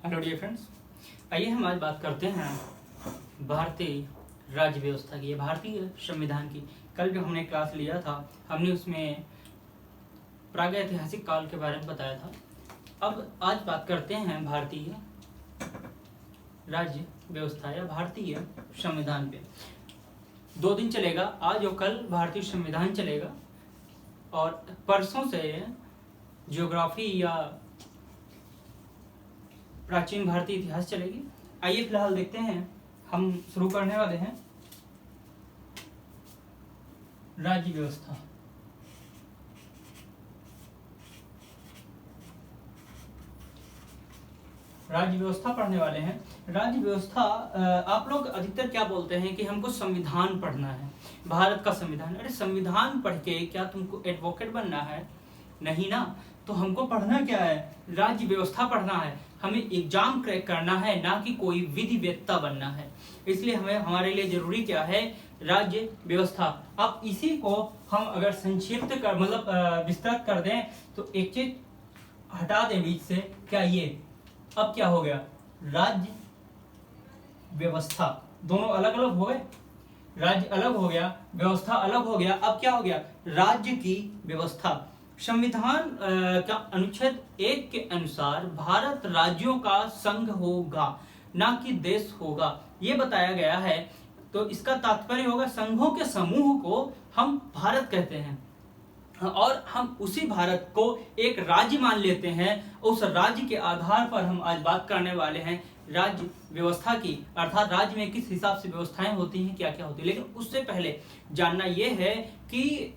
Hello dear friends, आइए हम आज बात करते हैं भारतीय राज्य व्यवस्था की, भारतीय संविधान की। कल जो हमने क्लास लिया था हमने उसमें प्रागैतिहासिक काल के बारे में बताया था। अब आज बात करते हैं भारतीय राज्य व्यवस्था या भारतीय संविधान पे। 2 दिन चलेगा, आज और कल भारतीय संविधान चलेगा और परसों से ज्योग्राफी या प्राचीन भारतीय इतिहास चलेगी। आइए फिलहाल देखते हैं, हम शुरू करने वाले हैं राज्य व्यवस्था। राज्य व्यवस्था पढ़ने वाले हैं। राज्य व्यवस्था, आप लोग अधिकतर क्या बोलते हैं कि हमको संविधान पढ़ना है, भारत का संविधान। अरे संविधान पढ़ के क्या तुमको एडवोकेट बनना है? नहीं ना। तो हमको पढ़ना क्या है? राज्य व्यवस्था पढ़ना है। हमें एग्जाम क्रैक करना है, ना कि कोई विधिवेत्ता बनना है। इसलिए हमें हमारे लिए जरूरी क्या है? राज्य व्यवस्था। अब इसी को हम अगर संक्षिप्त कर मतलब विस्तृत कर दें तो एक चीज हटा दें बीच से, क्या ये अब क्या हो गया? राज्य व्यवस्था दोनों अलग अलग हो गए। राज्य अलग हो गया, व्यवस्था अलग हो गया। अब क्या हो गया? राज्य की व्यवस्था। संविधान का अनुच्छेद 1 के अनुसार भारत राज्यों का संघ होगा, ना कि देश होगा, ये बताया गया है। तो इसका तात्पर्य होगा संघों के समूह को हम भारत कहते हैं और हम उसी भारत को एक राज्य मान लेते हैं। उस राज्य के आधार पर हम आज बात करने वाले हैं राज्य व्यवस्था की, अर्थात राज्य में किस हिसाब से व्यवस्थाएं होती हैं, क्या क्या होती है। लेकिन उससे पहले जानना यह है कि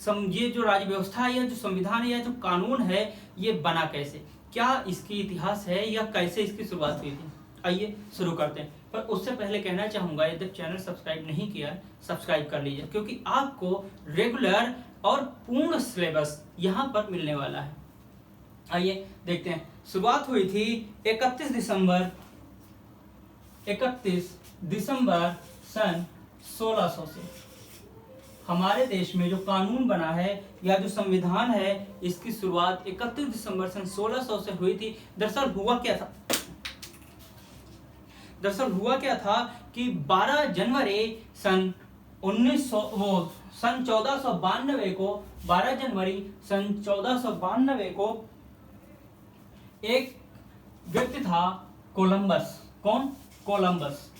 ये जो राज्य व्यवस्था है या जो संविधान है या जो कानून है, ये बना कैसे, क्या इसकी इतिहास है या कैसे इसकी शुरुआत हुई थी। आइए शुरू करते हैं। पर उससे पहले कहना चाहूंगा, यदि चैनल सब्सक्राइब नहीं किया है सब्सक्राइब कर लीजिए, क्योंकि आपको रेगुलर और पूर्ण सिलेबस यहाँ पर मिलने वाला है। आइए देखते हैं। शुरुआत हुई थी 31 दिसंबर सन 1600 से। हमारे देश में जो कानून बना है या जो संविधान है, इसकी शुरुआत 31 दिसंबर सन 1600 से हुई थी। दरअसल हुआ क्या था कि 12 जनवरी सन 1492 को 12 जनवरी सन 1492 को एक व्यक्ति था कोलंबस। कौन? कोलंबस।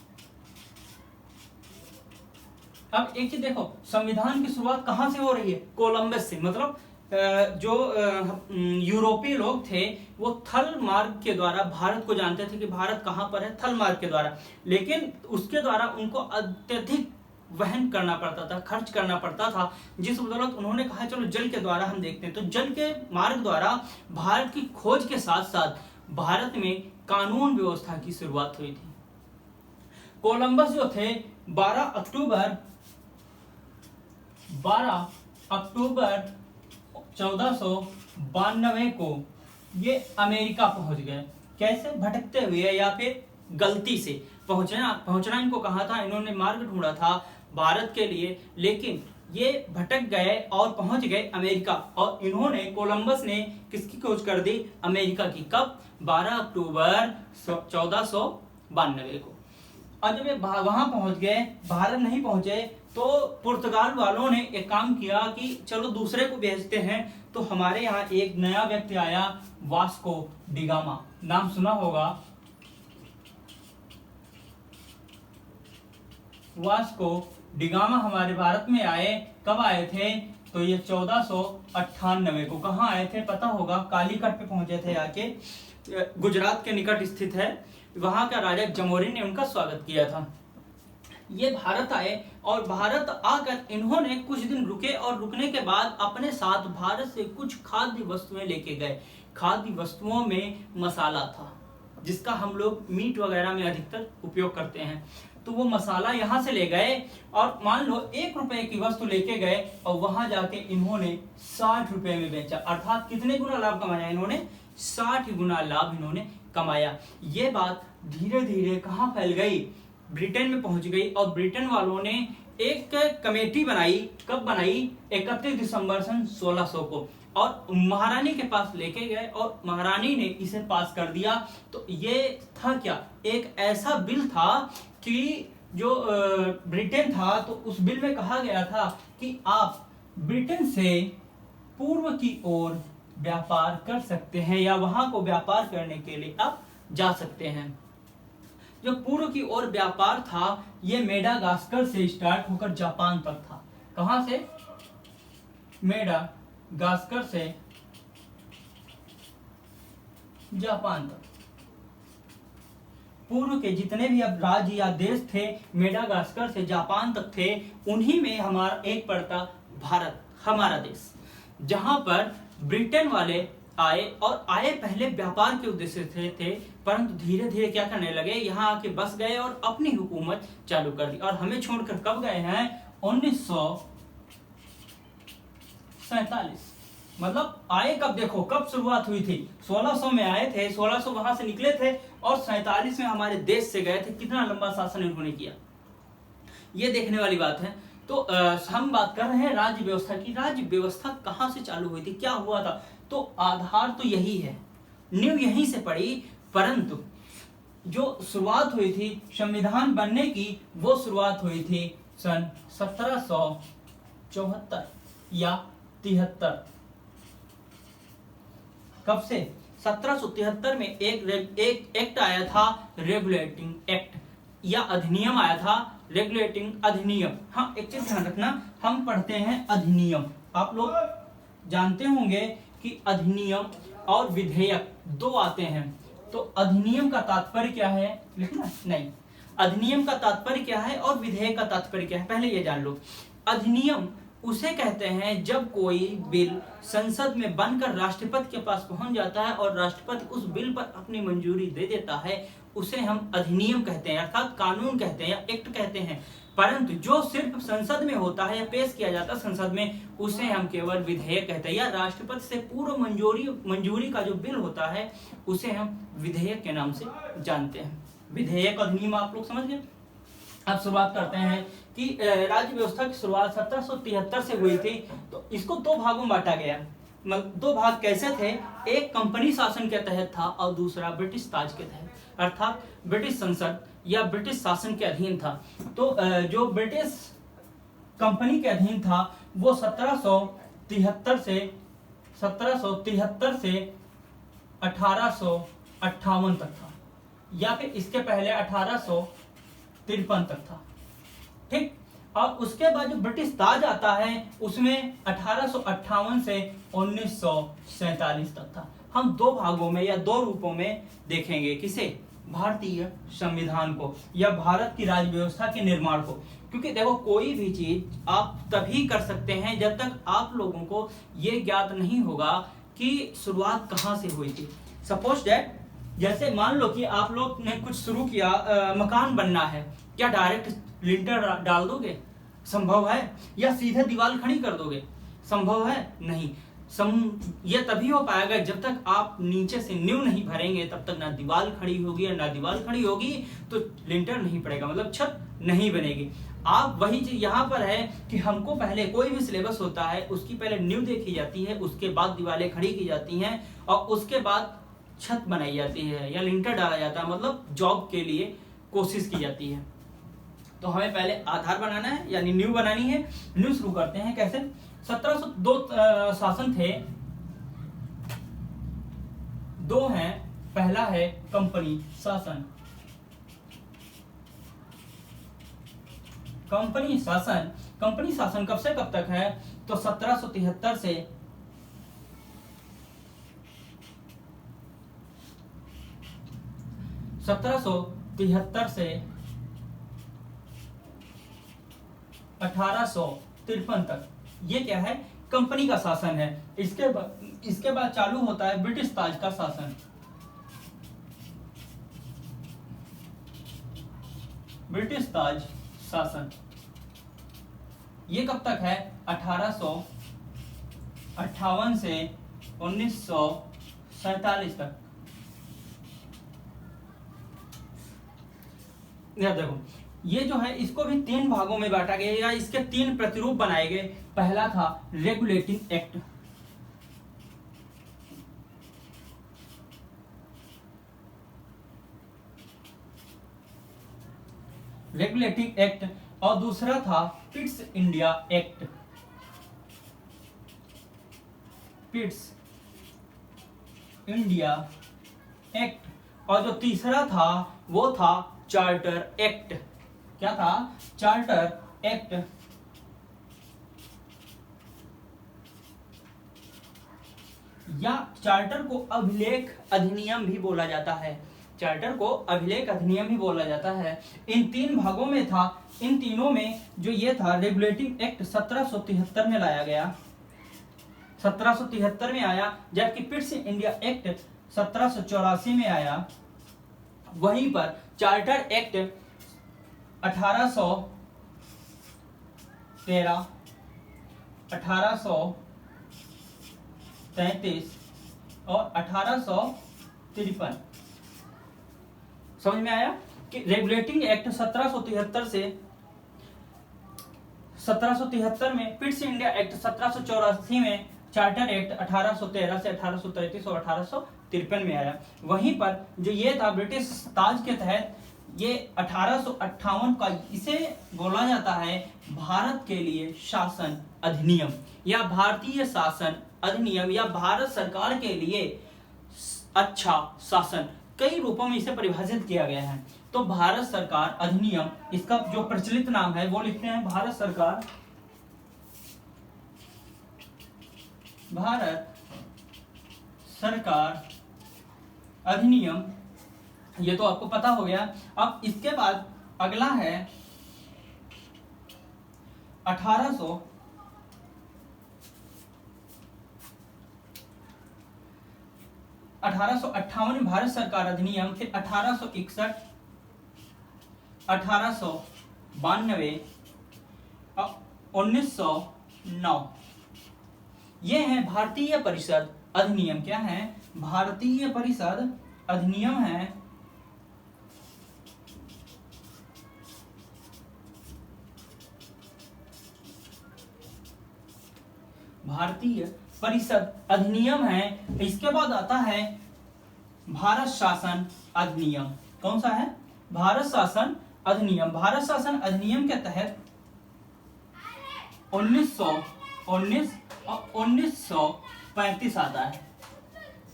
अब एक चीज देखो, संविधान की शुरुआत कहां से हो रही है? कोलंबस से। मतलब जो यूरोपीय लोग थे वो थल मार्ग के द्वारा भारत को जानते थे कि भारत कहां पर है, थल मार्ग के द्वारा। लेकिन उसके द्वारा उनको अत्यधिक वहन करना पड़ता था, खर्च करना पड़ता था, जिस बदौलत उन्होंने कहा चलो जल के द्वारा हम देखते हैं। तो जल के मार्ग द्वारा भारत की खोज के साथ साथ भारत में कानून व्यवस्था की शुरुआत हुई थी। कोलंबस जो थे 12 अक्टूबर 1492 को ये अमेरिका पहुंच गए। कैसे? भटकते हुए या फिर गलती से पहुंचना इनको कहा था। इन्होंने मार्ग ढूंढा था भारत के लिए, लेकिन ये भटक गए और पहुंच गए अमेरिका। और इन्होंने, कोलंबस ने किसकी खोज कर दी? अमेरिका की। कब? 12 अक्टूबर 1492 को। और जब ये वहां पहुंच गए, भारत नहीं पहुंचे, तो पुर्तगाल वालों ने एक काम किया कि चलो दूसरे को भेजते हैं। तो हमारे यहाँ एक नया व्यक्ति आया, वास्को डिगामा। नाम सुना होगा, वास्को डिगामा हमारे भारत में आए। कब आए थे? तो ये 1498 को। कहाँ आए थे पता होगा? कालीकट पे पहुंचे थे आके। गुजरात के निकट स्थित है। वहां का राजा जमोरिन ने उनका स्वागत किया था। ये भारत आए और भारत आकर इन्होंने कुछ दिन रुके और रुकने के बाद अपने साथ भारत से कुछ खाद्य वस्तुएं लेके गए। खाद्य वस्तुओं में मसाला था, जिसका हम लोग मीट वगैरह में अधिकतर उपयोग करते हैं। तो वो मसाला यहाँ से ले गए और मान लो 1 रुपए की वस्तु लेके गए और वहां जाके इन्होंने 60 रुपए में बेचा। अर्थात कितने गुना लाभ कमाया इन्होंने? 60 गुना लाभ इन्होंने कमाया। ये बात धीरे धीरे कहाँ फैल गई? ब्रिटेन में पहुंच गई। और ब्रिटेन वालों ने एक कमेटी बनाई। कब बनाई? 31 दिसंबर सन 1600 को। और महारानी के पास लेके गए और महारानी ने इसे पास कर दिया। तो ये था क्या, एक ऐसा बिल था कि जो ब्रिटेन था, तो उस बिल में कहा गया था कि आप ब्रिटेन से पूर्व की ओर व्यापार कर सकते हैं या वहां को व्यापार करने के लिए आप जा सकते हैं। जो पूर्व की ओर व्यापार था ये मेडागास्कर से स्टार्ट होकर जापान तक था। कहां से? मेडागास्कर से जापान तक। पूर्व के जितने भी अब राज्य या देश थे मेडागास्कर से जापान तक थे, उन्हीं में हमारा एक पड़ता भारत, हमारा देश, जहां पर ब्रिटेन वाले आए और आए पहले व्यापार के उद्देश्य से थे, परंतु धीरे धीरे क्या करने लगे, यहाँ आके बस गए और अपनी हुकूमत चालू कर दी। और हमें छोड़कर कब गए हैं? 1947। मतलब आए कब, देखो कब शुरुआत हुई थी, 1600 में आए थे, 1600 वहां से निकले थे और 47 में हमारे देश से गए थे। कितना लंबा शासन इन्होंने किया, ये देखने वाली बात है। तो हम बात कर रहे हैं राज्य व्यवस्था की। राज्य व्यवस्था कहां से चालू हुई थी, क्या हुआ था? तो आधार तो यही है, नींव यहीं से पड़ी, परंतु जो शुरुआत हुई थी संविधान बनने की, वो शुरुआत हुई थी सन 1774 या 73। कब से? 1773 में एक एक्ट आया था, रेगुलेटिंग एक्ट या अधिनियम आया था, रेगुलेटिंग अधिनियम। हाँ, एक चीज ध्यान रखना, हम पढ़ते हैं अधिनियम, आप लोग जानते होंगे कि अधिनियम और विधेयक दो आते हैं। तो अधिनियम का तात्पर्य क्या है, लिखना नहीं, अधिनियम का तात्पर्य क्या है और विधेयक का तात्पर्य क्या है, पहले ये जान लो। अधिनियम उसे कहते हैं जब कोई बिल संसद में बनकर राष्ट्रपति के पास पहुंच जाता है और राष्ट्रपति उस बिल पर अपनी मंजूरी दे देता है, उसे हम अधिनियम कहते हैं, अर्थात कानून कहते हैं या एक्ट कहते हैं। परंतु जो सिर्फ संसद में होता है या पेश किया जाता है संसद में, उसे हम केवल विधेयक कहते हैं, या राष्ट्रपति से पूर्व मंजूरी का जो बिल होता है उसे हम विधेयक के नाम से जानते हैं। विधेयक अधिनियम आप लोग समझ गए। अब शुरुआत करते हैं कि राज्य व्यवस्था की शुरुआत 1773 से हुई थी। तो इसको दो भागों में बांटा गया। दो भाग कैसे थे, एक कंपनी शासन के तहत था और दूसरा ब्रिटिश ताज के तहत, अर्थात ब्रिटिश संसद या ब्रिटिश शासन के अधीन था। तो जो ब्रिटिश कंपनी के अधीन था वो 1773 से 1858 तक था, या फिर इसके पहले 1853 तक था, ठीक। और उसके बाद जो ब्रिटिश ताज आता है उसमें 1858 से 1947 तक था। हम दो भागों में या दो रूपों में देखेंगे, किसे? भारतीय संविधान को या भारत की राज्य व्यवस्था के निर्माण को। क्योंकि देखो कोई भी चीज आप तभी कर सकते हैं जब तक आप लोगों को ये ज्ञात नहीं होगा कि शुरुआत कहां से हुई थी। सपोज दैट, जैसे मान लो कि आप लोग ने कुछ शुरू किया, मकान बनना है, क्या डायरेक्ट लिंटर डाल दोगे? संभव है। या सीधे दीवार खड़ी कर दोगे? संभव है नहीं। ये तभी हो पाएगा जब तक आप नीचे से नींव नहीं भरेंगे, तब तक ना दीवार खड़ी होगी, और ना दीवार खड़ी होगी तो लिंटर नहीं पड़ेगा, मतलब छत नहीं बनेगी। आप वही चीज यहाँ पर है कि हमको पहले कोई भी सिलेबस होता है उसकी पहले नींव देखी जाती है, उसके बाद दीवारें खड़ी की जाती हैं और उसके बाद छत बनाई जाती है या लिंटर डाला जाता है, मतलब जॉब के लिए कोशिश की जाती है। तो हमें पहले आधार बनाना है यानी नींव बनानी है। नींव शुरू करते हैं कैसे? 1702 शासन थे, दो हैं। पहला है कंपनी शासन। कंपनी शासन कब से कब तक है? तो 1773 से 1853 तक। ये क्या है? कंपनी का शासन है। इसके बाद चालू होता है ब्रिटिश ताज का शासन। ब्रिटिश ताज शासन ये कब तक है? 1858 से 1947 तक। याद देखो, ये जो है इसको भी तीन भागों में बांटा गया या इसके तीन प्रतिरूप बनाए गए। पहला था रेगुलेटिंग एक्ट, रेगुलेटिंग एक्ट, और दूसरा था Pitt's India act, Pitt's India act. और जो तीसरा था वो था चार्टर एक्ट। क्या था? Charter act. या चार्टर को अभिलेख अधिनियम भी बोला जाता है, चार्टर को अभिलेख अधिनियम भी बोला जाता है। इन तीन भागों में था। इन तीनों में जो ये था रेगुलेटिंग एक्ट 1773 में लाया गया, 1773 में आया, जबकि पिट्स इंडिया एक्ट 1784 में आया। वहीं पर चार्टर एक्ट 1813, 1833 और 1853। समझ में आया कि रेगुलेटिंग एक्ट 1773 में, पिट्स इंडिया एक्ट 1784 में, चार्टर एक्ट 1813 से 1833 और 1853 में आया। वहीं पर जो ये था ब्रिटिश ताज के तहत, ये 1858 का, इसे बोला जाता है भारत के लिए शासन अधिनियम या भारतीय शासन अधिनियम या भारत सरकार के लिए अच्छा शासन, कई रूपों में इसे परिभाषित किया गया है। तो भारत सरकार अधिनियम, इसका जो प्रचलित नाम है वो लिखते हैं भारत सरकार अधिनियम। ये तो आपको पता हो गया। अब इसके बाद अगला है 1858 में भारत सरकार अधिनियम, फिर 1861, 1892 और 1909। ये है भारतीय परिषद अधिनियम। क्या है? भारतीय परिषद अधिनियम है। भारतीय परिषद अधिनियम है। इसके बाद आता है भारत शासन अधिनियम। कौन सा है? भारत शासन अधिनियम। भारत शासन अधिनियम के तहत 1919 और 1935 आता है।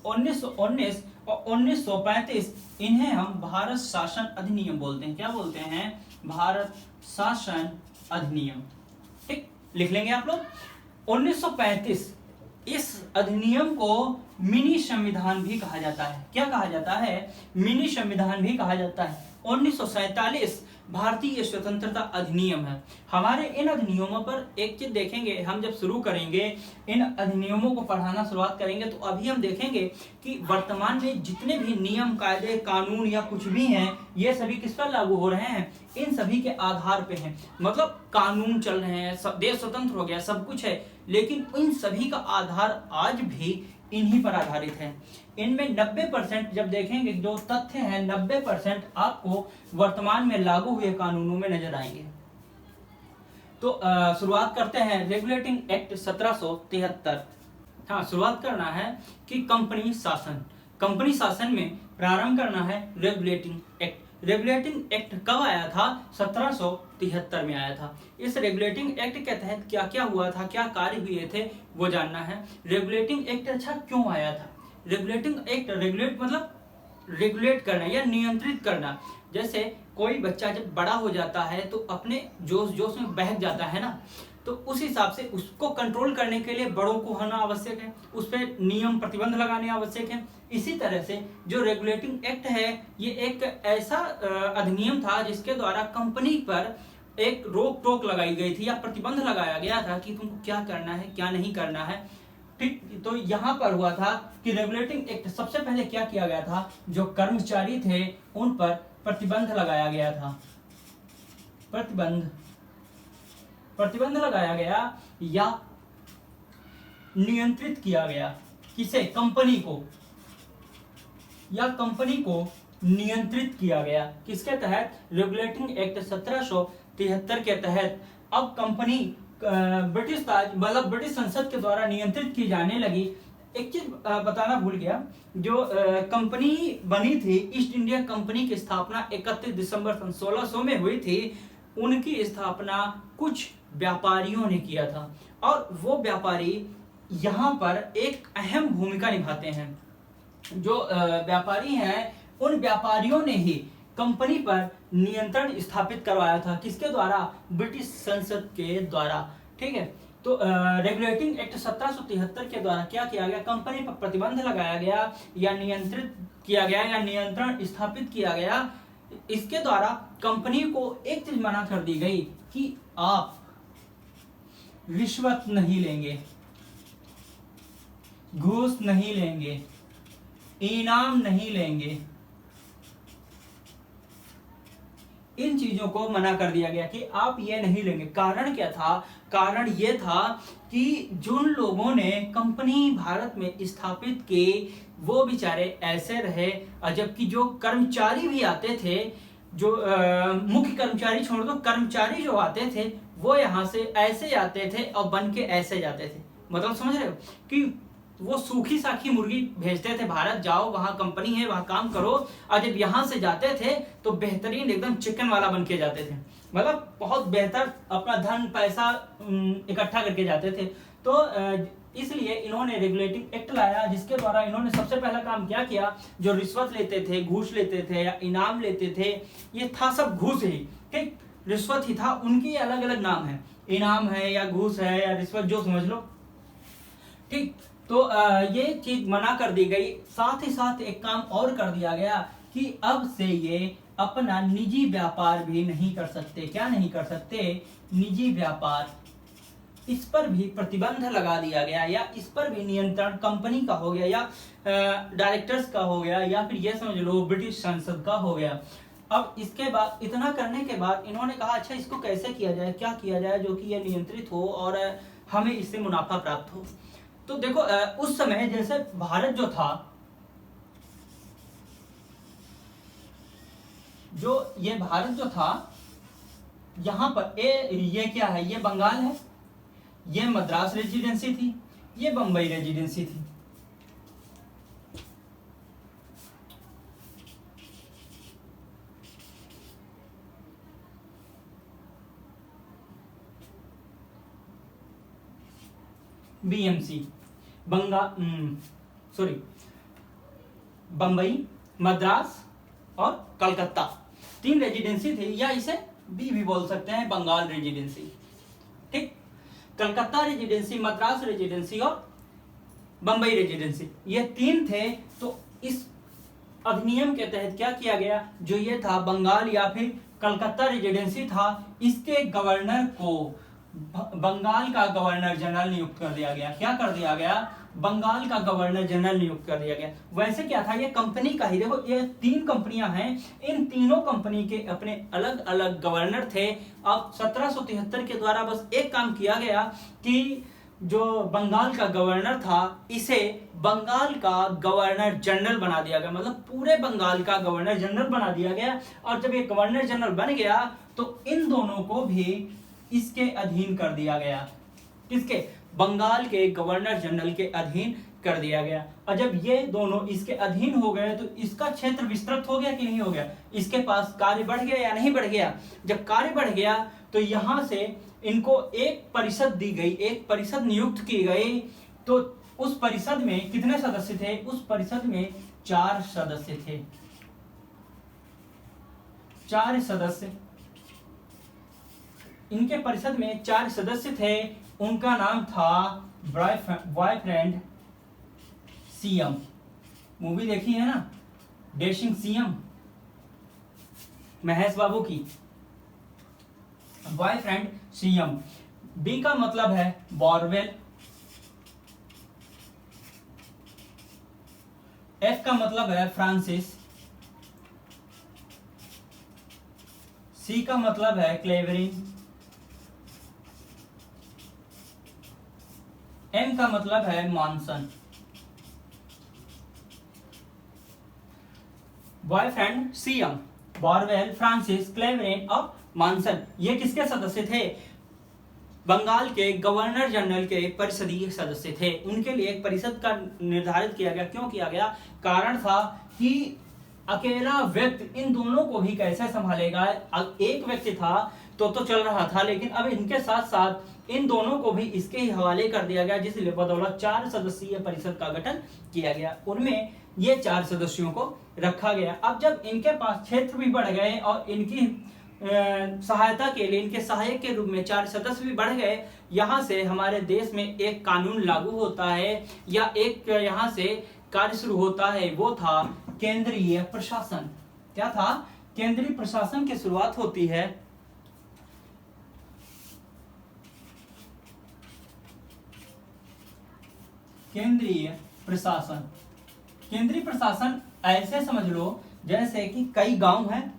1919 और 1935, इन्हें हम भारत शासन अधिनियम बोलते हैं। क्या बोलते हैं? भारत शासन अधिनियम। ठीक, लिख लेंगे आप लोग। 1935, इस अधिनियम को मिनी संविधान भी कहा जाता है। क्या कहा जाता है? मिनी संविधान भी कहा जाता है। 1947 भारतीय स्वतंत्रता अधिनियम है। हमारे इन अधिनियमों पर एक चीज देखेंगे, हम जब शुरू करेंगे इन अधिनियमों को पढ़ाना शुरुआत करेंगे, तो अभी हम देखेंगे कि वर्तमान में जितने भी नियम, कायदे, कानून या कुछ भी हैं, ये सभी किस पर लागू हो रहे हैं? इन सभी के आधार पे हैं। मतलब कानून चल रहे हैं, देश स्वतंत्र हो गया, सब कुछ है, लेकिन इन सभी का आधार आज भी इन्हीं पर आधारित है। इनमें 90% जब देखेंगे जो तथ्य हैं, 90% आपको वर्तमान में लागू हुए कानूनों में नजर आएंगे। तो शुरुआत करते हैं रेगुलेटिंग एक्ट 1773। हाँ, शुरुआत करना है कि कंपनी शासन। कंपनी शासन में प्रारंभ करना है रेगुलेटिंग एक्ट। रेगुलेटिंग एक्ट कब आया था? 1773 में आया था। इस रेगुलेटिंग एक्ट के तहत क्या क्या हुआ था, क्या कार्य हुए थे, वो जानना है। रेगुलेटिंग एक्ट अच्छा क्यों आया था? रेगुलेटिंग एक्ट, रेगुलेट मतलब रेगुलेट करना या नियंत्रित करना। जैसे कोई बच्चा जब बड़ा हो जाता है तो अपने जोश जोश में बहक जाता है ना, तो उस हिसाब से उसको कंट्रोल करने के लिए बड़ों को होना आवश्यक है, उस पर नियम प्रतिबंध लगाने आवश्यक है। इसी तरह से जो रेगुलेटिंग एक्ट है, ये एक ऐसा अधिनियम था जिसके द्वारा कंपनी पर एक रोक टोक लगाई गई थी या प्रतिबंध लगाया गया था कि तुमको क्या करना है, क्या नहीं करना है। ठीक, तो यहां पर हुआ था कि रेगुलेटिंग एक्ट सबसे पहले क्या किया गया था? जो कर्मचारी थे उन पर प्रतिबंध लगाया गया था। प्रतिबंध लगाया गया या नियंत्रित किया गया। किसे? कंपनी को, या कंपनी को नियंत्रित किया गया। किसके तहत? रेगुलेटिंग एक्ट 1773 के तहत। अब कंपनी ब्रिटिश ताज मतलब ब्रिटिश संसद के द्वारा नियंत्रित की जाने लगी। एक चीज बताना भूल गया, जो कंपनी बनी थी ईस्ट इंडिया कंपनी की स्थापना 31 दिसंबर सन 1600 में हुई थी। उनकी स्थापना कुछ व्यापारियों ने किया था और वो व्यापारी यहाँ पर एक अहम भूमिका निभाते हैं। जो व्यापारी हैं उन व्यापारियों ने ही कंपनी पर नियंत्रण स्थापित करवाया था। किसके द्वारा? ब्रिटिश संसद के द्वारा। ठीक है, तो रेगुलेटिंग एक्ट 1773 के द्वारा क्या किया गया? कंपनी पर प्रतिबंध लगाया गया या नियंत्रित किया गया या नियंत्रण स्थापित किया गया। इसके द्वारा कंपनी को एक चीज मना कर दी गई कि आप रिश्वत नहीं लेंगे, घूस नहीं लेंगे, इनाम नहीं लेंगे। इन चीजों को मना कर दिया गया कि आप ये नहीं लेंगे। कारण क्या था? कारण ये था कि जिन लोगों ने कंपनी भारत में स्थापित की वो बेचारे ऐसे रहे, जबकि जो कर्मचारी भी आते थे, जो मुख्य कर्मचारी छोड़ दो, कर्मचारी जो आते थे वो यहाँ से ऐसे आते थे और बन के ऐसे जाते थे। मतलब समझ रहे हो कि वो सूखी साखी मुर्गी भेजते थे भारत, जाओ वहां कंपनी है वहां काम करो, और जब यहां से जाते थे तो बेहतरीन एकदम चिकन वाला बन के जाते थे। मतलब बहुत बेहतर अपना धन पैसा इकट्ठा करके जाते थे। तो इसलिए इन्होंने रेगुलेटिंग एक्ट लाया, जिसके द्वारा इन्होंने सबसे पहला काम क्या किया? जो रिश्वत लेते थे, घूस लेते थे या इनाम लेते थे, ये था सब घूस ही। ठीक, रिश्वत ही था, उनकी अलग अलग नाम है, इनाम है या घूस है या रिश्वत, जो समझ लो। ठीक, तो ये चीज मना कर दी गई। साथ ही साथ एक काम और कर दिया गया कि अब से ये अपना निजी व्यापार भी नहीं कर सकते। क्या नहीं कर सकते? निजी व्यापार। इस पर भी प्रतिबंध लगा दिया गया या इस पर भी नियंत्रण कंपनी का हो गया या डायरेक्टर्स का हो गया या फिर ये समझ लो ब्रिटिश संसद का हो गया। अब इसके बाद, इतना करने के बाद इन्होंने कहा अच्छा इसको कैसे किया जाए, क्या किया जाए जो कि ये नियंत्रित हो और हमें इससे मुनाफा प्राप्त हो। तो देखो उस समय जैसे भारत जो था, जो ये भारत जो था, यहां पर ये क्या है? ये बंगाल है, ये मद्रास रेजिडेंसी थी, ये बंबई रेजिडेंसी थी। बीएमसी बंबई, मद्रास और कलकत्ता, 3 रेजिडेंसी थी, या इसे भी बोल सकते हैं बंगाल रेजिडेंसी। ठीक, कलकत्ता रेजिडेंसी, मद्रास रेजिडेंसी और बंबई रेजिडेंसी, ये 3 थे। तो इस अधिनियम के तहत क्या किया गया? जो ये था बंगाल या फिर कलकत्ता रेजिडेंसी था, इसके गवर्नर को बंगाल का गवर्नर जनरल नियुक्त कर दिया गया। क्या कर दिया गया? बंगाल का गवर्नर जनरल नियुक्त कर दिया गया। वैसे क्या था? ये कंपनी का ही, देखो ये 3 कंपनियां हैं, इन तीनों कंपनी के अपने अलग अलग गवर्नर थे। अब 1773 के द्वारा बस एक काम किया गया कि जो बंगाल का गवर्नर था इसे बंगाल का गवर्नर जनरल बना दिया गया। मतलब पूरे बंगाल का गवर्नर जनरल बना दिया गया। और जब ये गवर्नर जनरल बन गया तो इन दोनों को भी इसके अधीन कर दिया गया। किसके? बंगाल के गवर्नर जनरल के अधीन कर दिया गया। और जब ये दोनों इसके अधीन हो गए तो इसका क्षेत्र विस्तृत हो गया कि नहीं हो गया? इसके पास कार्य बढ़ गया या नहीं बढ़ गया? जब कार्य बढ़ गया तो यहां से इनको एक परिषद दी गई, एक परिषद नियुक्त की गई। तो उस परिषद में कितने सदस्य थे? उस परिषद में 4 सदस्य थे। 4 सदस्य, इनके परिषद में 4 सदस्य थे। उनका नाम था बॉयफ्रेंड सीएम। मूवी देखी है ना, डैशिंग सीएम, महेश बाबू की। Boyfriend CM. बी का मतलब है बॉरवेल। एफ का मतलब है फ्रांसिस। सी का मतलब है क्लेवरिन। एम का मतलब है monsoon. Boyfriend, CM, Barwell, Francis, क्लेवरिन और मॉनसन, ये किसके सदस्य थे? बंगाल के गवर्नर जनरल के परिषदीय सदस्य थे। उनके लिए एक परिषद का निर्धारित किया गया। क्यों किया गया? कारण था कि अकेला व्यक्ति इन दोनों को भी कैसे संभालेगा। एक व्यक्ति था तो चल रहा था, लेकिन अब इनके साथ साथ इन दोनों को भी इसके ही हवाले कर दिया गया, जिसलिए बदौलत 4 सदस्यीय परिषद का गठन किया गया। उनमें ये 4 सदस्यों को रखा गया। अब जब इनके पास क्षेत्र भी बढ़ गए और इनकी सहायता के लिए इनके सहायक के रूप में 4 सदस्य भी बढ़ गए, यहाँ से हमारे देश में एक कानून लागू होता है या एक यहाँ से कार्य शुरू होता है। वो था केंद्रीय प्रशासन। क्या था? केंद्रीय प्रशासन की शुरुआत होती है। केंद्रीय प्रशासन। केंद्रीय प्रशासन ऐसे समझ लो जैसे कि कई गांव हैं,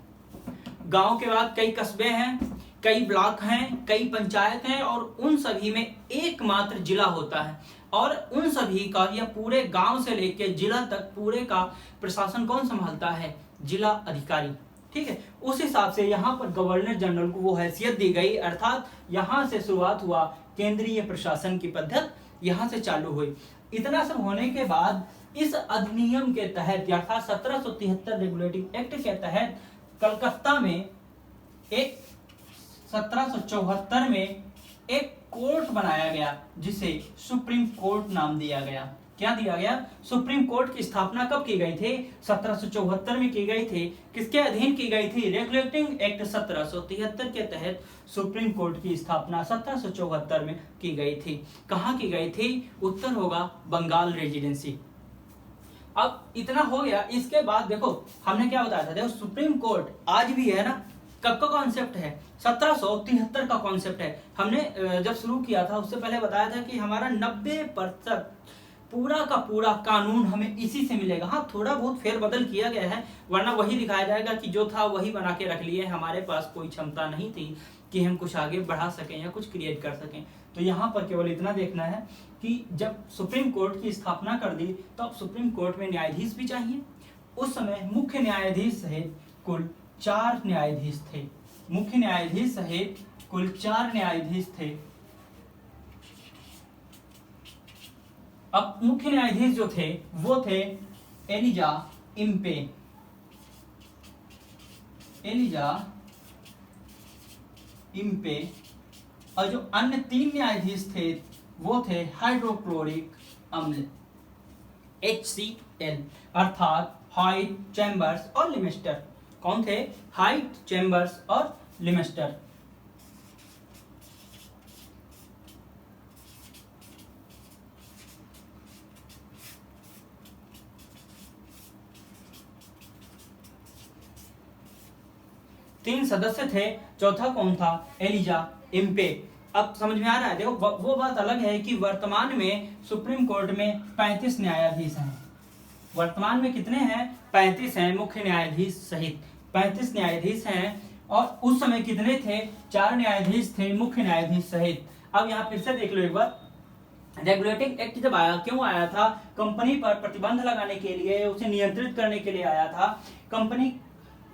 गांव के बाद कई कस्बे हैं, कई ब्लॉक हैं, कई पंचायत हैं और उन सभी में एकमात्र जिला होता है और उन सभी का या पूरे गांव से लेकर जिला तक पूरे का प्रशासन कौन संभालता है? जिला अधिकारी। ठीक है, उस हिसाब से यहाँ पर गवर्नर जनरल को वो हैसियत दी गई, अर्थात यहाँ से शुरुआत हुआ केंद्रीय प्रशासन की पद्धति, यहाँ से चालू हुई। इतना सब होने के बाद इस अधिनियम के तहत अर्थात 1773 रेगुलेटिंग एक्ट के तहत कलकत्ता में एक 1774 में एक कोर्ट बनाया गया जिसे सुप्रीम कोर्ट नाम दिया गया। क्या दिया गया? सुप्रीम कोर्ट की स्थापना कब की गई थी? 1774 में की गई थी। किसके अधीन की गई थी? रेगुलेटिंग एक्ट 1773 के तहत सुप्रीम कोर्ट की स्थापना 1774 में की गई थी। कहाँ की गई थी? उत्तर होगा बंगाल रेजिडेंसी। अब इतना हो गया। इसके बाद देखो हमने क्या बताया था, देखो सुप्रीम कोर्ट आज भी है ना, कब का कॉन्सेप्ट है? 1773 का कॉन्सेप्ट है। हमने जब शुरू किया था उससे पहले बताया था कि हमारा 90% पूरा का पूरा कानून हमें इसी से मिलेगा। हाँ, थोड़ा बहुत फेरबदल किया गया है, वरना वही दिखाया जाएगा कि जो था वही बना के रख लिए। हमारे पास कोई क्षमता नहीं थी कि हम कुछ आगे बढ़ा सकें या कुछ क्रिएट कर सकें। तो यहाँ पर केवल इतना देखना है कि जब सुप्रीम कोर्ट की स्थापना कर दी तो अब सुप्रीम कोर्ट में न्यायाधीश भी चाहिए। उस समय मुख्य न्यायाधीश सहित कुल 4 न्यायाधीश थे। मुख्य न्यायाधीश सहित कुल 4 न्यायाधीश थे। अब मुख्य न्यायाधीश जो थे वो थे एलिजा इम्पे, एलिजा इम्पे, और जो अन्य 3 न्यायाधीश थे वो थे हाइड्रोक्लोरिक अम्ल HCl, अर्थात हाइट, चैम्बर्स और लिमेस्टर। कौन थे? हाइट, चैम्बर्स और लिमेस्टर। तीन सदस्य थे। चौथा कौन था? Elijah Impey. अब समझ में आ रहा है? देखो वो बात अलग है कि वर्तमान में सुप्रीम कोर्ट में 35 न्यायाधीश हैं। वर्तमान में कितने हैं? 35 हैं, मुख्य न्यायाधीश सहित 35 न्यायाधीश हैं। और उस समय कितने थे? 4 न्यायाधीश थे, मुख्य न्यायाधीश सहित। अब यहाँ फिर से देख लो एक बार, रेगुलेटिंग एक्ट जब आया, क्यों आया था? कंपनी पर प्रतिबंध लगाने के लिए, उसे नियंत्रित करने के लिए आया था। कंपनी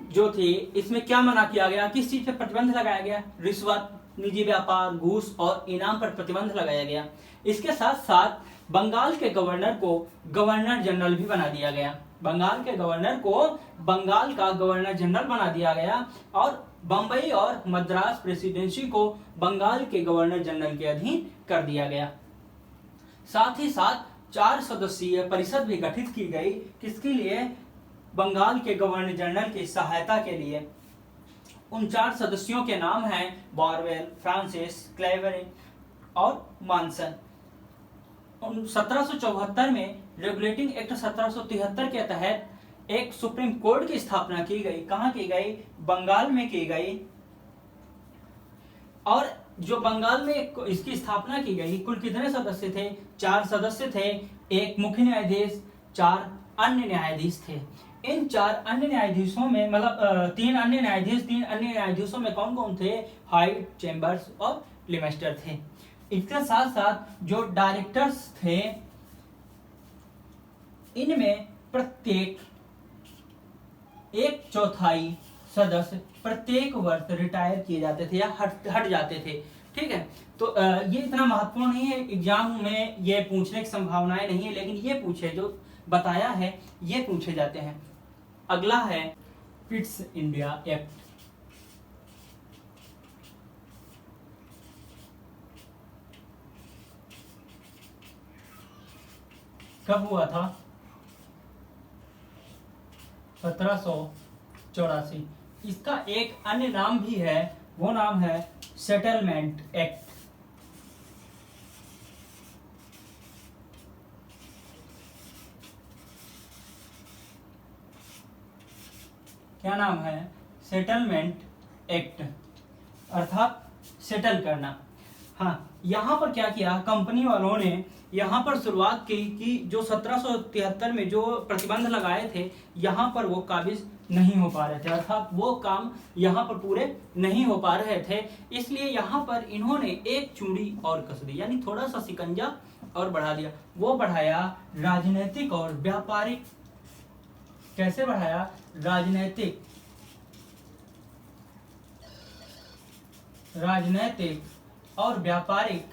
जो थी इसमें क्या मना किया गया? किस चीज पर प्रतिबंध लगाया गया? रिश्वत, निजी व्यापार, घूस और इनाम पर प्रतिबंध लगाया गया। इसके साथ साथ बंगाल के गवर्नर को गवर्नर जनरल भी बना दिया गया। बंगाल के गवर्नर को बंगाल का गवर्नर जनरल बना दिया गया और बंबई और मद्रास प्रेसिडेंसी को बंगाल के गवर्नर जनरल के अधीन कर दिया गया। साथ ही साथ 4 सदस्यीय परिषद भी गठित की गई। किसके लिए? बंगाल के गवर्नर जनरल की सहायता के लिए। उन 4 सदस्यों के नाम हैं बॉरवेल, फ्रांसिस, क्लेवेरिंग और मानसन। 1774 में रेगुलेटिंग एक्ट 1773 के तहत एक सुप्रीम कोर्ट की स्थापना की गई। कहां की गई? बंगाल में की गई। और जो बंगाल में इसकी स्थापना की गई, कुल कितने सदस्य थे? 4 सदस्य थे, एक मुख्य न्यायाधीश, 4 अन्य न्यायाधीश थे। इन 4 अन्य न्यायाधीशों में मतलब 3 अन्य न्यायाधीशों में कौन कौन थे? हाइट, चैम्बर्स और लिमेस्टर थे। इसके साथ साथ जो डायरेक्टर्स थे, इनमें प्रत्येक 1/4 सदस्य प्रत्येक वर्ष रिटायर किए जाते थे या हट जाते थे। ठीक है। तो ये इतना महत्वपूर्ण नहीं है, एग्जाम में ये पूछने की संभावनाएं नहीं है, लेकिन ये पूछे जो बताया है ये पूछे जाते हैं। अगला है पिट्स इंडिया एक्ट। कब हुआ था? 1784। इसका एक अन्य नाम भी है, वो नाम है सेटलमेंट एक्ट। क्या नाम है? सेटलमेंट एक्ट, अर्थात सेटल करना। हाँ, यहाँ पर क्या किया कंपनी वालों ने, यहाँ पर शुरुआत की कि जो 1773 में जो प्रतिबंध लगाए थे यहाँ पर वो काबिज नहीं हो पा रहे थे, अर्थात वो काम यहाँ पर पूरे नहीं हो पा रहे थे। इसलिए यहाँ पर इन्होंने एक चूड़ी और कस दी, यानी थोड़ा सा शिकंजा और बढ़ा दिया। वो बढ़ाया राजनीतिक और व्यापारिक। कैसे बढ़ाया? राजनैतिक और व्यापारिक,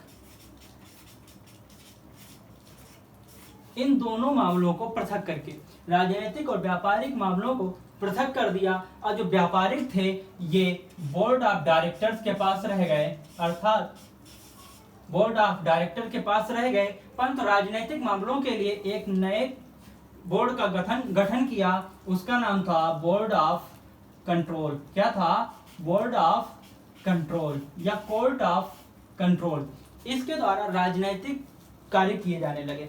इन दोनों मामलों को पृथक करके, राजनीतिक और व्यापारिक मामलों को पृथक कर दिया। और जो व्यापारिक थे ये बोर्ड ऑफ डायरेक्टर्स के पास रह गए, अर्थात बोर्ड ऑफ डायरेक्टर के पास रह गए। परंतु राजनीतिक मामलों के लिए एक नए बोर्ड का गठन किया, उसका नाम था बोर्ड ऑफ कंट्रोल। क्या था? बोर्ड ऑफ कंट्रोल या कोर्ट ऑफ कंट्रोल। इसके द्वारा राजनीतिक कार्य किए जाने लगे।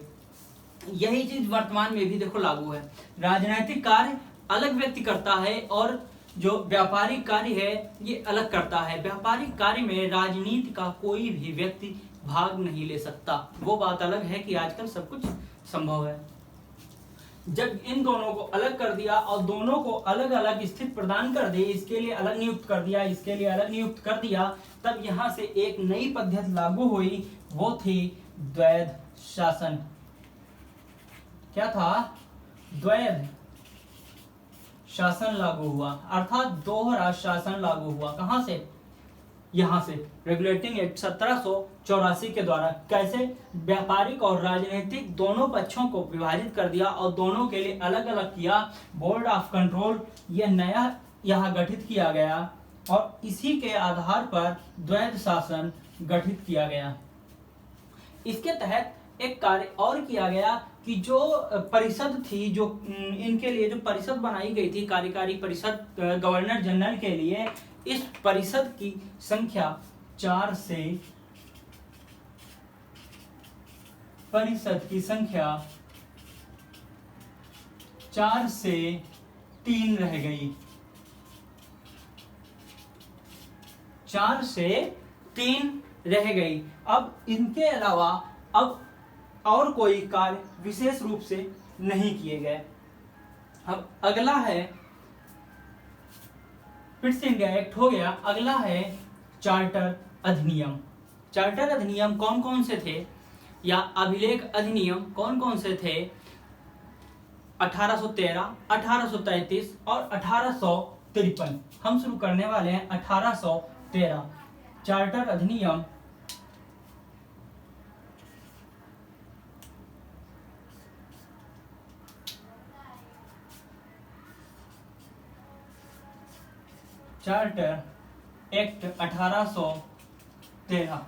यही चीज वर्तमान में भी देखो लागू है। राजनीतिक कार्य अलग व्यक्ति करता है और जो व्यापारिक कार्य है ये अलग करता है। व्यापारिक कार्य में राजनीति का कोई भी व्यक्ति भाग नहीं ले सकता। वो बात अलग है कि आजकल सब कुछ संभव है। जब इन दोनों को अलग कर दिया और दोनों को अलग अलग स्थिति प्रदान कर दी, इसके लिए अलग नियुक्त कर दिया, इसके लिए अलग नियुक्त कर दिया, तब यहां से एक नई पद्धति लागू हुई, वो थी द्वैध शासन। क्या था? द्वैध शासन लागू हुआ, अर्थात दोहरा शासन लागू हुआ। कहां से? यहां से रेगुलेटिंग एक्ट 1784 के द्वारा। कैसे? व्यापारिक और राजनीतिक दोनों पक्षों को विभाजित कर दिया और दोनों के लिए अलग अलग किया। बोर्ड ऑफ कंट्रोल ये नया यहाँ गठित किया गया और इसी के आधार पर द्वैध शासन गठित किया गया। इसके तहत एक कार्य और किया गया कि जो परिषद थी, जो इनके लिए जो परिषद बनाई गई थी, कार्यकारी परिषद गवर्नर जनरल के लिए, इस परिषद की संख्या 4 से, परिषद की संख्या 4 से 3 रह गई। 4 से 3 रह गई। अब इनके अलावा अब और कोई कार्य विशेष रूप से नहीं किए गए। अब अगला है पिट्स इंडिया एक्ट हो गया। अगला है चार्टर अधिनियम। चार्टर अधिनियम कौन कौन से थे, या अभिलेख अधिनियम कौन कौन से थे? 1813, 1833 और 1853। हम शुरू करने वाले हैं 1813। चार्टर अधिनियम चार्टर एक्ट 1813,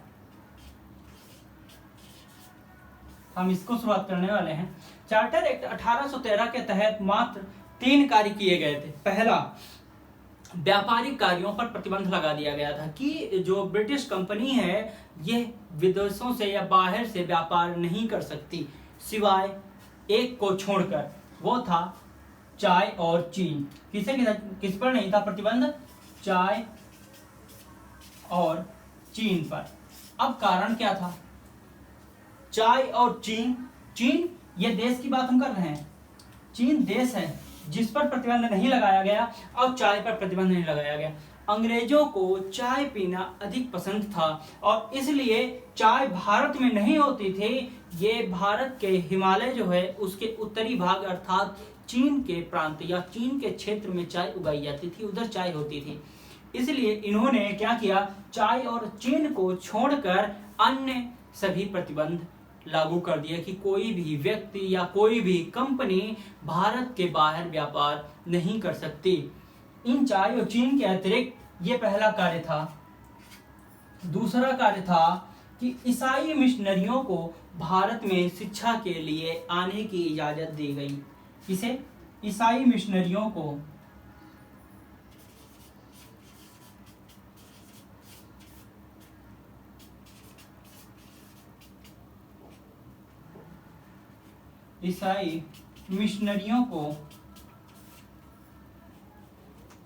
हम इसको शुरुआत करने वाले हैं। चार्टर एक्ट 1813 के तहत मात्र 3 कार्य किए गए थे। पहला, व्यापारिक कार्यों पर प्रतिबंध लगा दिया गया था कि जो ब्रिटिश कंपनी है ये विदेशों से या बाहर से व्यापार नहीं कर सकती, सिवाय एक को छोड़कर, वो था चाय और चीन। किस पर नहीं था प्रतिबंध? चाय और चीन पर। अब कारण क्या था? चाय और चीन ये देश की बात हम कर रहे हैं। चीन देश है जिस पर प्रतिबंध नहीं लगाया गया और चाय पर प्रतिबंध नहीं लगाया गया। अंग्रेजों को चाय पीना अधिक पसंद था और इसलिए चाय भारत में नहीं होती थी। ये भारत के हिमालय जो है उसके उत्तरी भाग अर्थात चीन के प्रांत या चीन के क्षेत्र में चाय उगाई जाती थी, उधर चाय होती थी। इसलिए इन्होंने क्या किया, चाय और चीन को छोड़कर अन्य सभी प्रतिबंध लागू कर दिया कि कोई भी व्यक्ति या कोई भी कंपनी भारत के बाहर व्यापार नहीं कर सकती। इन चाय और चीन के अतिरिक्त ये पहला कार्य था। दूसरा कार्य था कि ईसाई मिशनरियों को भारत में शिक्षा के लिए आने की इजाजत दी गई। किसे? ईसाई मिशनरियों को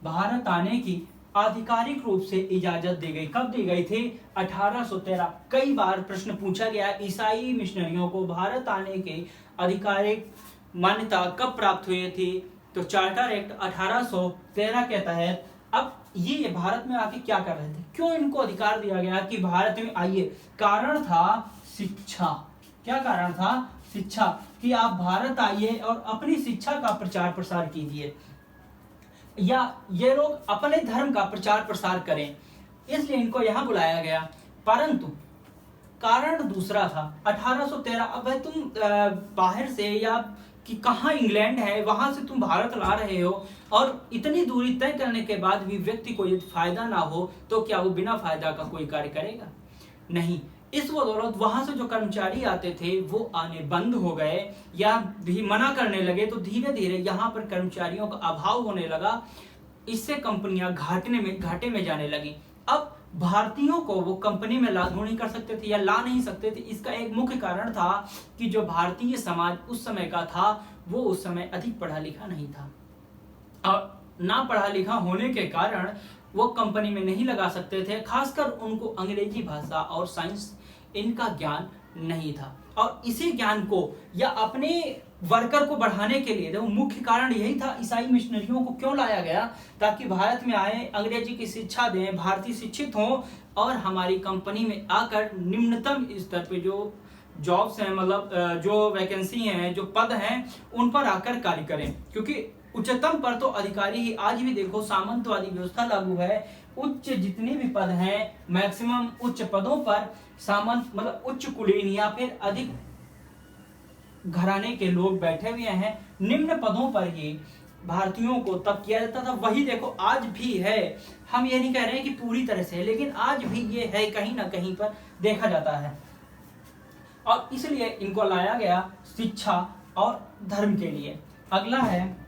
भारत आने की आधिकारिक रूप से इजाजत दी गई। कब दी गई थी? 1813। कई बार प्रश्न पूछा गया, ईसाई मिशनरियों को भारत आने की आधिकारिक मान्यता कब प्राप्त हुई थी? तो चार्टर एक्ट 1813 के तहत। अब ये भारत में आके क्या कर रहे थे, क्यों इनको अधिकार दिया गया कि भारत में आइए? कारण था शिक्षा। क्या कारण था? शिक्षा, कि आप भारत आइए और अपनी शिक्षा का प्रचार प्रसार कीजिए, या ये लोग अपने धर्म का प्रचार प्रसार करें, इसलिए इनको यहां बुलाया गया। परंतु कारण दूसरा था। 1813। अब तुम बाहर से या कि कहाँ इंग्लैंड है वहां से तुम भारत ला रहे हो, और इतनी दूरी तय करने के बाद भी व्यक्ति को यदि फायदा ना हो तो क्या वो बिना फायदा का कोई कार्य करेगा? नहीं। इस बदौलत वहां से जो कर्मचारी आते थे वो आने बंद हो गए या भी मना करने लगे, तो धीरे धीरे यहाँ पर कर्मचारियों का अभाव होने लगा। इससे कंपनियां घाटे में जाने लगी। अब भारतीयों को वो कंपनी में लागू नहीं कर सकते थे या ला नहीं सकते थे। इसका एक मुख्य कारण था कि जो भारतीय समाज उस समय का था वो उस समय अधिक पढ़ा लिखा नहीं था, और ना पढ़ा लिखा होने के कारण वो कंपनी में नहीं लगा सकते थे। खासकर उनको अंग्रेजी भाषा और साइंस इनका ज्ञान नहीं था, और इसी ज्ञान को या अपने वर्कर को बढ़ाने के लिए देखो मुख्य कारण यही था। ईसाई मिशनरियों को क्यों लाया गया? ताकि भारत में आए, अंग्रेजी की शिक्षा दें, भारतीय शिक्षित हों, और हमारी कंपनी में आकर निम्नतम स्तर पे जो जॉब्स हैं, मतलब जो वैकेंसी हैं, जो पद हैं, उन पर आकर कार्य करें। क्योंकि उच्चतम पर तो अधिकारी ही, आज भी देखो सामंतवादी व्यवस्था लागू है, उच्च जितने भी पद हैं मैक्सिमम उच्च पदों पर सामंत मतलब उच्च कुलीन या फिर अधिक घराने के लोग बैठे हुए हैं। निम्न पदों पर ही भारतीयों को तब किया जाता था। वही देखो आज भी है। हम ये नहीं कह रहे हैं कि पूरी तरह से, लेकिन आज भी ये है, कहीं ना कहीं पर देखा जाता है। और इसलिए इनको लाया गया शिक्षा और धर्म के लिए। अगला है,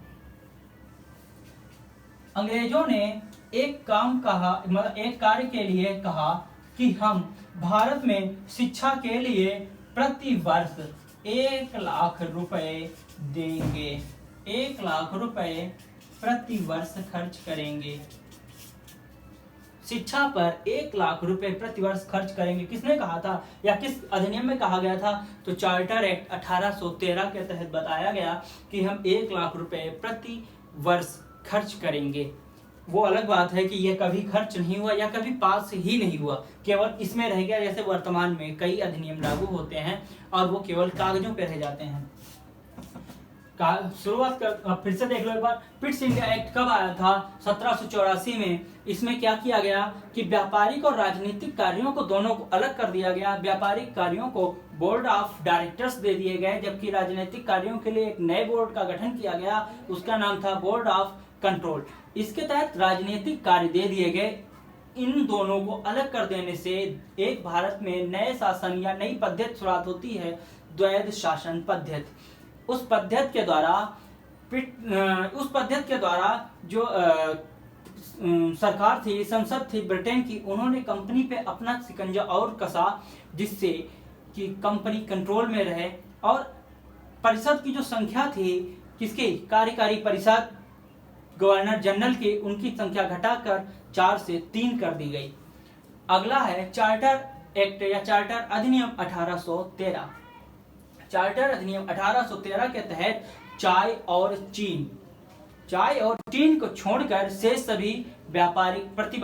अंग्रेजों ने एक काम कहा, मतलब एक कार्य के लिए कहा कि हम भारत में शिक्षा के लिए प्रति वर्ष 1 लाख रुपए देंगे। 1 लाख रुपए प्रति वर्ष खर्च करेंगे। शिक्षा पर 1 लाख रुपए प्रति वर्ष खर्च करेंगे। किसने कहा था या किस अधिनियम में कहा गया था? तो चार्टर एक्ट 1813 के तहत बताया गया कि हम 1 लाख रुपए प्रति वर्ष खर्च करेंगे। वो अलग बात है कि ये कभी खर्च नहीं हुआ या कभी पास ही नहीं हुआ, केवल इसमें रह गया। जैसे वर्तमान में कई अधिनियम लागू होते हैं और वो केवल कागजों पे रह जाते हैं। शुरुआत कर फिर से देख लो एक बार। पिट्स इंडिया एक्ट कब आया था? 1784 में। इसमें क्या किया गया कि व्यापारिक और राजनीतिक कार्यों को दोनों को अलग कर दिया गया। व्यापारिक कार्यों को बोर्ड ऑफ डायरेक्टर्स दे दिए गए, जबकि राजनीतिक कार्यों के लिए एक नए बोर्ड का गठन किया गया, उसका नाम था बोर्ड ऑफ कंट्रोल। इसके तहत राजनीतिक कार्य दे दिए गए। इन दोनों को अलग कर देने से एक भारत में नए शासन या नई पद्धति शुरुआत होती है, द्वैध शासन पद्धति। उस पद्धति के द्वारा जो सरकार थी, संसद थी ब्रिटेन की, उन्होंने कंपनी पे अपना शिकंजा और कसा, जिससे कि कंपनी कंट्रोल में रहे। और परिषद की जो संख्या थी, किसकी? कार्यकारी परिषद, गवर्नर जनरल की, उनकी संख्या घटाकर 4 से 3 कर दी गई। अगला है चार्टर एक्ट या चार्टर अधिनियम 1813। चार्टर अधिनियम 1813 के तहत चाय और चीन को छोड़कर शेष सभी व्यापारिक प्रतिबंध